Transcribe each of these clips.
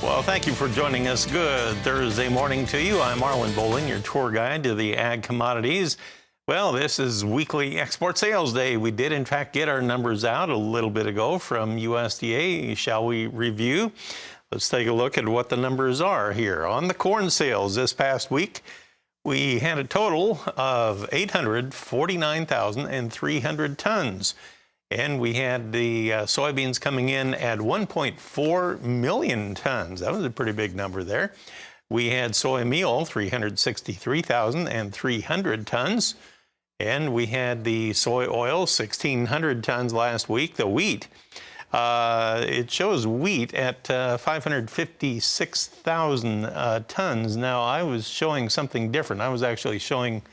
Well, thank you for joining us. Good Thursday morning to you. I'm Marlon Bowling, your tour guide to the ag commodities. Well, this is weekly export sales day. We did, in fact, get our numbers out a little bit ago from USDA. Shall we review? Let's take a look at what the numbers are here. On the corn sales this past week, we had a total of 849,300 tons. And we had the soybeans coming in at 1.4 million tons. That was a pretty big number there. We had soy meal, 363,300 tons. And we had the soy oil, 1,600 tons last week. The wheat, it shows wheat at 556,000 tons. Now, I was showing something different. I was actually showing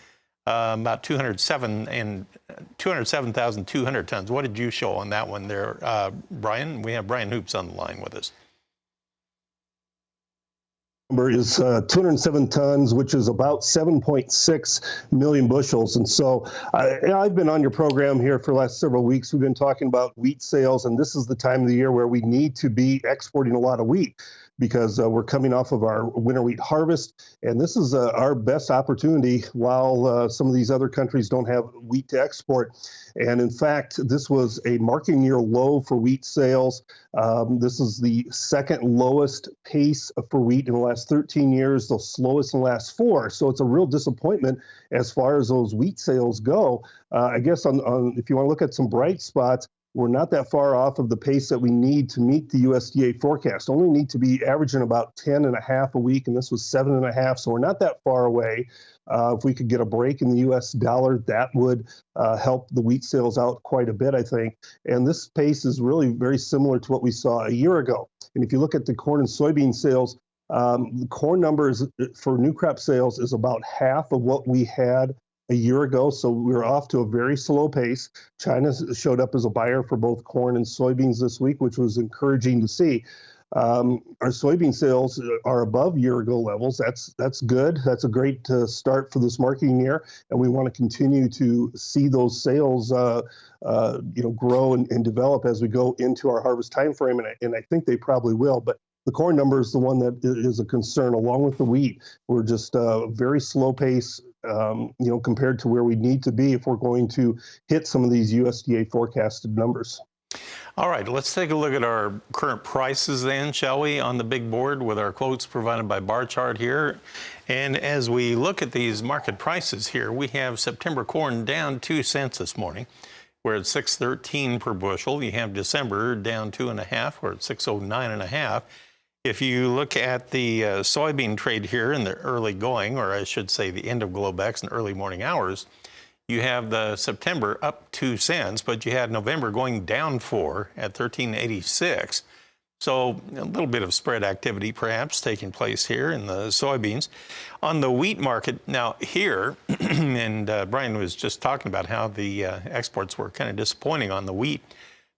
about 207,200 tons. What did you show on that one there, Brian? We have Brian Hoops on the line with us. Number is 207 tons, which is about 7.6 million bushels. And so I've been on your program here for the last several weeks. We've been talking about wheat sales, and this is the time of the year where we need to be exporting a lot of wheat, because we're coming off of our winter wheat harvest, and this is our best opportunity while some of these other countries don't have wheat to export. And in fact, this was a marking year low for wheat sales. This is the second lowest pace for wheat in the last 13 years, the slowest in the last 4. So it's a real disappointment as far as those wheat sales go. I guess on if you want to look at some bright spots, we're not that far off of the pace that we need to meet the USDA forecast. Only need to be averaging about 10.5 a week, and this was 7.5, so we're not that far away. If we could get a break in the U.S. dollar, that would help the wheat sales out quite a bit, I think. And this pace is really very similar to what we saw a year ago. And if you look at the corn and soybean sales, the corn numbers for new crop sales is about half of what we had a year ago, so we're off to a very slow pace. China showed up as a buyer for both corn and soybeans this week, which was encouraging to see. Our soybean sales are above year-ago levels. That's good. That's a great start for this marketing year, and we want to continue to see those sales, grow and develop as we go into our harvest time frame, and I think they probably will. But the corn number is the one that is a concern, along with the wheat. We're just a very slow pace, compared to where we need to be if we're going to hit some of these USDA forecasted numbers. All right, let's take a look at our current prices then, shall we, on the big board with our quotes provided by bar chart here. And as we look at these market prices here, we have September corn down 2 cents this morning. We're at $6.13 per bushel. You have December down 2.5. We're at $6.09.5. If you look at the soybean trade here in the early going, or I should say the end of Globex in early morning hours, you have the September up 2 cents, but you had November going down 4 at $13.86. So a little bit of spread activity perhaps taking place here in the soybeans. On the wheat market, now here, and Brian was just talking about how the exports were kind of disappointing on the wheat.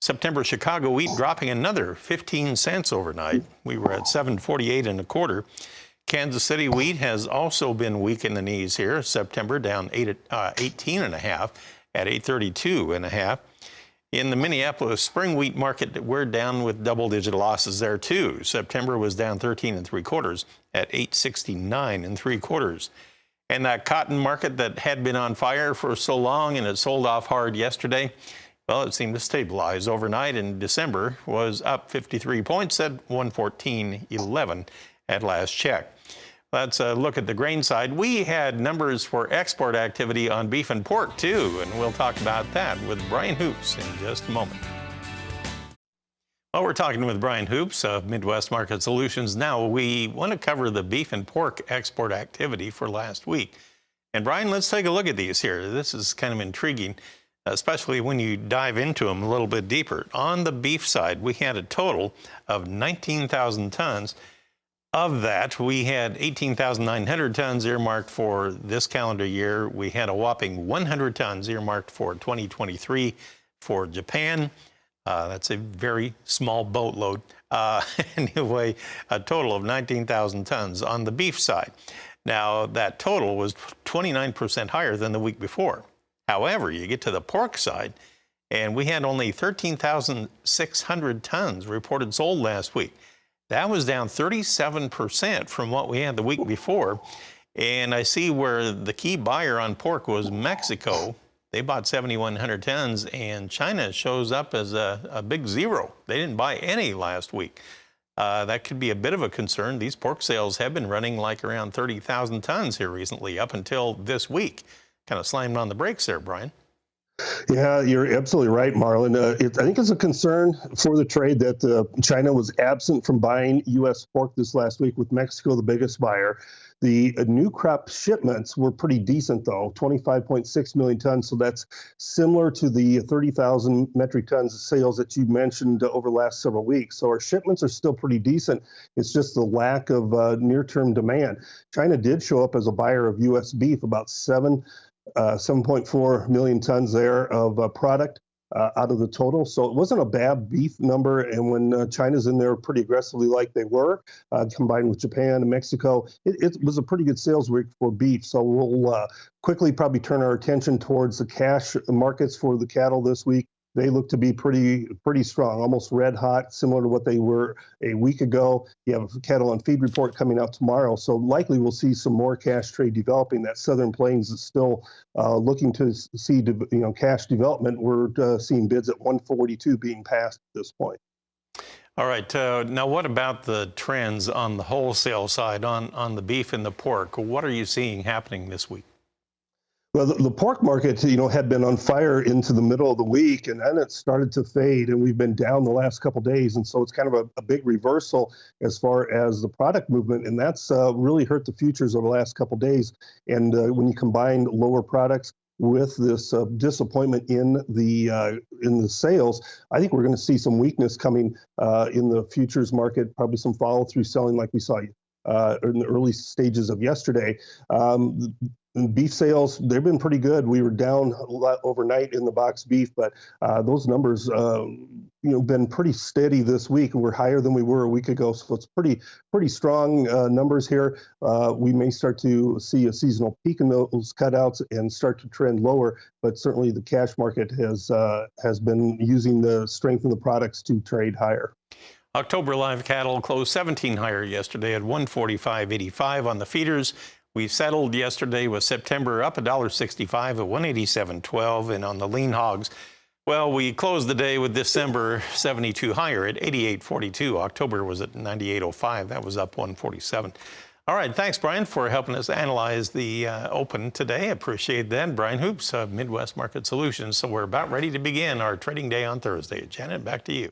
September Chicago wheat dropping another 15 cents overnight. We were at $7.48 Kansas City wheat has also been weak in the knees here. September down 18.5 at $8.32.5. In the Minneapolis spring wheat market, we're down with double-digit losses there too. September was down 13.75 at $8.69.75. And that cotton market that had been on fire for so long and it sold off hard yesterday, well, it seemed to stabilize overnight, and December was up 53 points at 114.11 at last check. Let's look at the grain side. We had numbers for export activity on beef and pork, too, and we'll talk about that with Brian Hoops in just a moment. Well, we're talking with Brian Hoops of Midwest Market Solutions. Now, we want to cover the beef and pork export activity for last week. And, Brian, let's take a look at these here. This is kind of intriguing, especially when you dive into them a little bit deeper. On the beef side, we had a total of 19,000 tons. Of that, we had 18,900 tons earmarked for this calendar year. We had a whopping 100 tons earmarked for 2023 for Japan. That's a very small boatload. Anyway, a total of 19,000 tons on the beef side. Now, that total was 29% higher than the week before. However, you get to the pork side, and we had only 13,600 tons reported sold last week. That was down 37% from what we had the week before. And I see where the key buyer on pork was Mexico. They bought 7,100 tons, and China shows up as a big zero. They didn't buy any last week. That could be a bit of a concern. These pork sales have been running like around 30,000 tons here recently, up until this week. Kind of slammed on the brakes there, Brian. Yeah, you're absolutely right, Marlon. I think it's a concern for the trade that China was absent from buying U.S. pork this last week, with Mexico the biggest buyer. The new crop shipments were pretty decent, though, 25.6 million tons. So that's similar to the 30,000 metric tons of sales that you mentioned over the last several weeks. So our shipments are still pretty decent. It's just the lack of near-term demand. China did show up as a buyer of U.S. beef, about 7.4 million tons there of product out of the total. So it wasn't a bad beef number. And when China's in there pretty aggressively like they were, combined with Japan and Mexico, it was a pretty good sales week for beef. So we'll quickly probably turn our attention towards the cash markets for the cattle this week. They look to be pretty strong, almost red hot, similar to what they were a week ago. You have a cattle on feed report coming out tomorrow, so likely we'll see some more cash trade developing. That Southern Plains is still looking to see cash development. We're seeing bids at 142 being passed at this point. All right. Now, what about the trends on the wholesale side, on the beef and the pork? What are you seeing happening this week? Well, the pork market, had been on fire into the middle of the week, and then it started to fade, and we've been down the last couple of days, and so it's kind of a big reversal as far as the product movement, and that's really hurt the futures over the last couple of days. And when you combine lower products with this disappointment in the sales, I think we're going to see some weakness coming in the futures market, probably some follow-through selling like we saw in the early stages of yesterday. Beef sales, they've been pretty good. We were down a lot overnight in the box beef, but those numbers, been pretty steady this week. We're higher than we were a week ago, so it's pretty strong numbers here. We may start to see a seasonal peak in those cutouts and start to trend lower, but certainly the cash market has been using the strength in the products to trade higher. October live cattle closed 17 higher yesterday at 145.85 on the feeders. We settled yesterday with September up $1.65 at 187.12, and on the lean hogs, well, we closed the day with December 72 higher at 88.42. October was at 98.05. That was up 147. All right, thanks, Brian, for helping us analyze the open today. Appreciate that. Brian Hoops of Midwest Market Solutions. So we're about ready to begin our trading day on Thursday. Janet, back to you.